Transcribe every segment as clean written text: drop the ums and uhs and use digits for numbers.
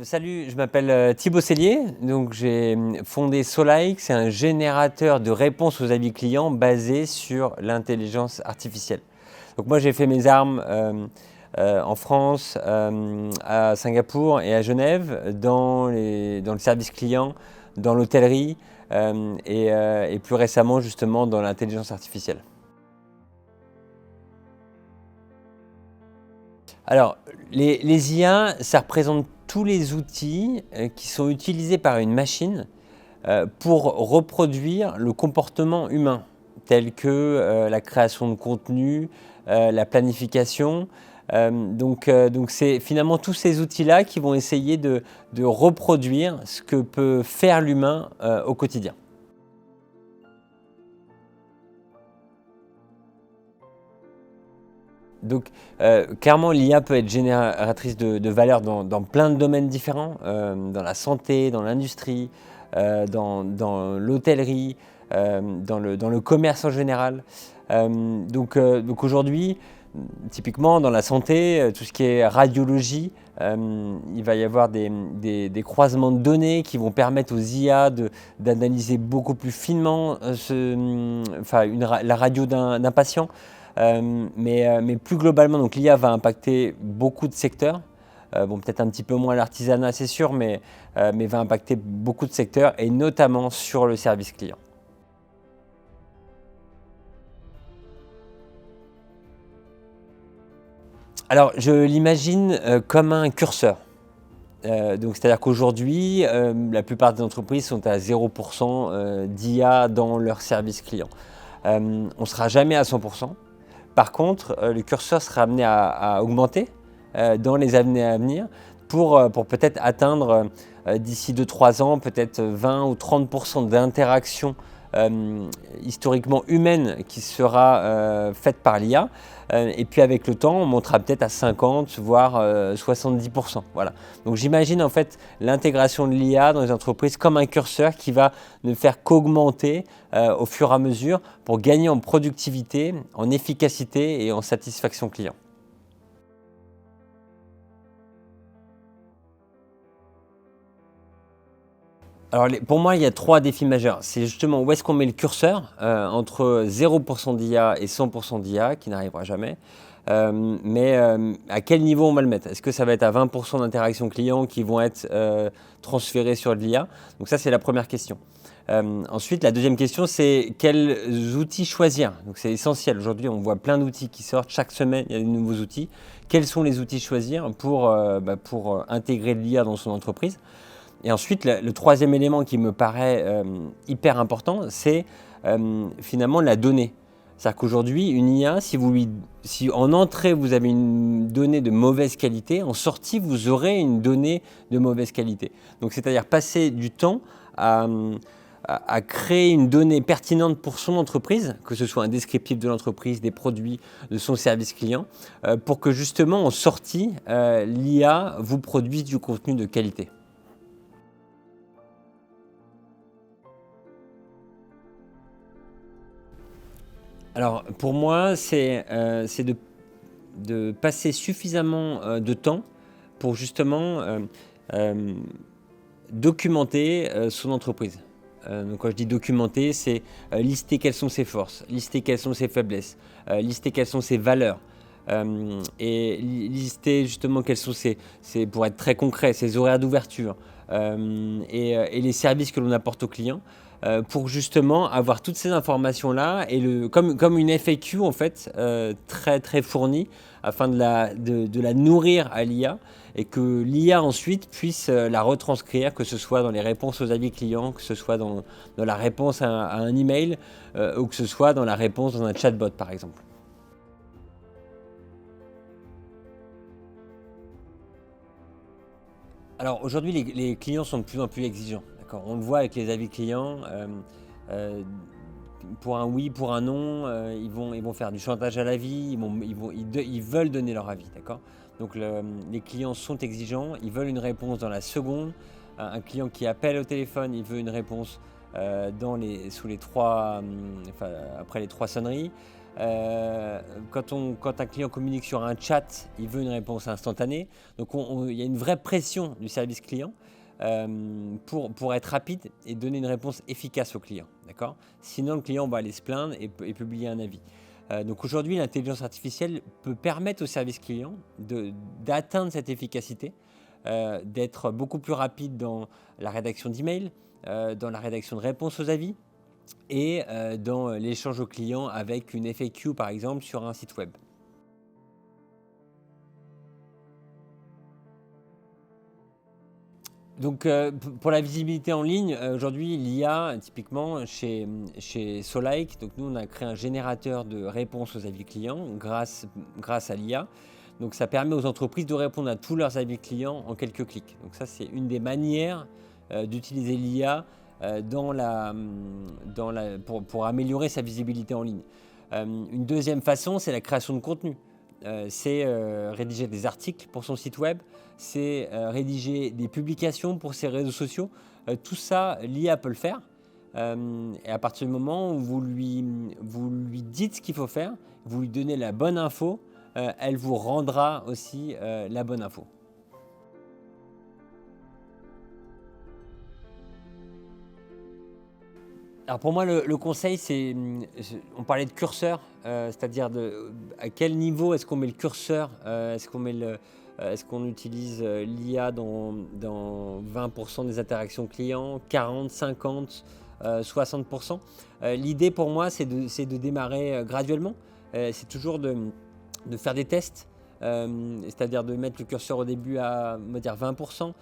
Salut, je m'appelle Thibaut Sellier, donc j'ai fondé Solike, c'est un générateur de réponses aux avis clients basé sur l'intelligence artificielle. Donc moi j'ai fait mes armes en France, à Singapour et à Genève, dans le service client, dans l'hôtellerie et plus récemment justement dans l'intelligence artificielle. Alors, les IA, ça représente tous les outils qui sont utilisés par une machine pour reproduire le comportement humain, tel que la création de contenu, la planification. Donc c'est finalement tous ces outils-là qui vont essayer de reproduire ce que peut faire l'humain au quotidien. Donc, clairement, l'IA peut être génératrice de valeur dans plein de domaines différents, dans la santé, dans l'industrie, dans l'hôtellerie, dans le commerce en général. Donc aujourd'hui, typiquement dans la santé, tout ce qui est radiologie, il va y avoir des croisements de données qui vont permettre aux IA d'analyser beaucoup plus finement la radio d'un patient. Mais plus globalement, donc l'IA va impacter beaucoup de secteurs. Bon, peut-être un petit peu moins l'artisanat, c'est sûr, mais va impacter beaucoup de secteurs et notamment sur le service client. Alors, je l'imagine comme un curseur. Donc, c'est-à-dire qu'aujourd'hui, la plupart des entreprises sont à 0% d'IA dans leur service client. On ne sera jamais à 100%. Par contre, le curseur sera amené à augmenter dans les années à venir pour peut-être atteindre d'ici 2-3 ans peut-être 20 ou 30% d'interactions historiquement humaines qui sera faite par l'IA. Et puis avec le temps, on montera peut-être à 50 voire 70%. Voilà. Donc j'imagine en fait l'intégration de l'IA dans les entreprises comme un curseur qui va ne faire qu'augmenter au fur et à mesure pour gagner en productivité, en efficacité et en satisfaction client. Alors pour moi, il y a 3 défis majeurs. C'est justement où est-ce qu'on met le curseur entre 0% d'IA et 100% d'IA, qui n'arrivera jamais. Mais à quel niveau on va le mettre? Est-ce que ça va être à 20% d'interactions clients qui vont être transférées sur de l'IA? Donc ça, c'est la première question. Ensuite, la deuxième question, c'est quels outils choisir? Donc c'est essentiel. Aujourd'hui, on voit plein d'outils qui sortent. Chaque semaine, il y a de nouveaux outils. Quels sont les outils choisir pour intégrer de l'IA dans son entreprise? Et ensuite, le troisième élément qui me paraît hyper important, c'est finalement la donnée. C'est-à-dire qu'aujourd'hui, une IA, si en entrée vous avez une donnée de mauvaise qualité, en sortie vous aurez une donnée de mauvaise qualité. Donc c'est-à-dire passer du temps à créer une donnée pertinente pour son entreprise, que ce soit un descriptif de l'entreprise, des produits, de son service client, pour que justement en sortie, l'IA vous produise du contenu de qualité. Alors, pour moi, c'est de passer suffisamment de temps pour justement euh, documenter son entreprise. Donc, quand je dis documenter, c'est lister quelles sont ses forces, lister quelles sont ses faiblesses, lister quelles sont ses valeurs. Et lister justement quels sont pour être très concret, ses horaires d'ouverture et les services que l'on apporte aux clients pour justement avoir toutes ces informations-là et comme une FAQ en fait très très fournie afin de la nourrir à l'IA et que l'IA ensuite puisse la retranscrire, que ce soit dans les réponses aux avis clients, que ce soit dans la réponse à un email ou que ce soit dans la réponse dans un chatbot par exemple. Alors aujourd'hui, les clients sont de plus en plus exigeants. D'accord, on le voit avec les avis clients. Euh, pour un oui, pour un non, ils vont faire du chantage à l'avis. Ils veulent donner leur avis. D'accord. Donc les clients sont exigeants. Ils veulent une réponse dans la seconde. Un client qui appelle au téléphone, il veut une réponse après les 3 sonneries. Quand un client communique sur un chat, il veut une réponse instantanée. Donc il y a une vraie pression du service client pour être rapide et donner une réponse efficace au client. D'accord ? Sinon, le client va aller se plaindre et publier un avis. Donc aujourd'hui, l'intelligence artificielle peut permettre au service client d'atteindre cette efficacité, d'être beaucoup plus rapide dans la rédaction d'emails, dans la rédaction de réponses aux avis et dans l'échange au client avec une FAQ par exemple sur un site web. Donc pour la visibilité en ligne, aujourd'hui l'IA typiquement chez Solike, donc nous on a créé un générateur de réponses aux avis clients grâce à l'IA. Donc ça permet aux entreprises de répondre à tous leurs avis clients en quelques clics. Donc ça c'est une des manières d'utiliser l'IA pour améliorer sa visibilité en ligne. Une deuxième façon, c'est la création de contenu. C'est rédiger des articles pour son site web, c'est rédiger des publications pour ses réseaux sociaux. Tout ça, l'IA peut le faire. Et à partir du moment où vous lui dites ce qu'il faut faire, vous lui donnez la bonne info, elle vous rendra aussi la bonne info. Alors pour moi, le conseil, on parlait de curseur, c'est-à-dire à quel niveau est-ce qu'on met le curseur, est-ce qu'on utilise l'IA dans 20% des interactions clients, 40, 50, 60%. L'idée pour moi, c'est de démarrer graduellement, c'est toujours de faire des tests. C'est-à-dire de mettre le curseur au début à 20%,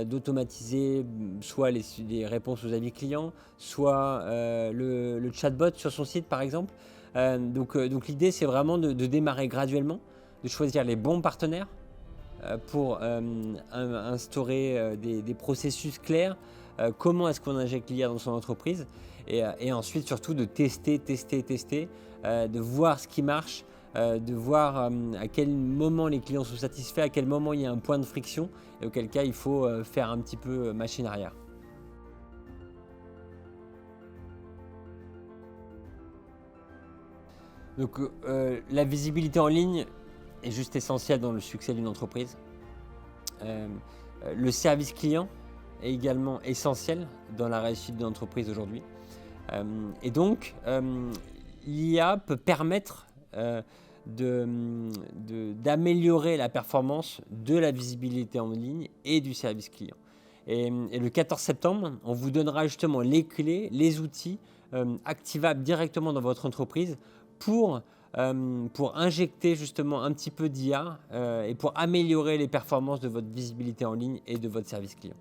d'automatiser soit les réponses aux avis clients, soit le chatbot sur son site par exemple. Donc l'idée c'est vraiment de démarrer graduellement, de choisir les bons partenaires pour instaurer des processus clairs. Comment est-ce qu'on injecte l'IA dans son entreprise et ensuite surtout de tester, de voir ce qui marche, de voir à quel moment les clients sont satisfaits, à quel moment il y a un point de friction, et auquel cas il faut faire un petit peu machine arrière. Donc la visibilité en ligne est juste essentielle dans le succès d'une entreprise. Le service client est également essentiel dans la réussite d'une entreprise aujourd'hui. Et donc l'IA peut permettre d'améliorer la performance de la visibilité en ligne et du service client. Et le 14 septembre, on vous donnera justement les clés, les outils activables directement dans votre entreprise pour injecter justement un petit peu d'IA et pour améliorer les performances de votre visibilité en ligne et de votre service client.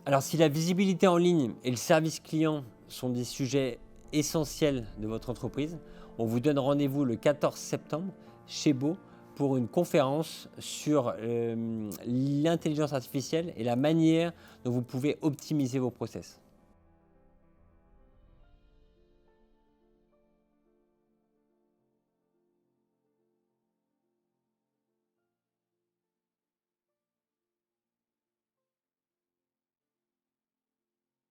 Alors si la visibilité en ligne et le service client sont des sujets essentiels de votre entreprise, on vous donne rendez-vous le 14 septembre chez Beau pour une conférence sur l'intelligence artificielle et la manière dont vous pouvez optimiser vos process.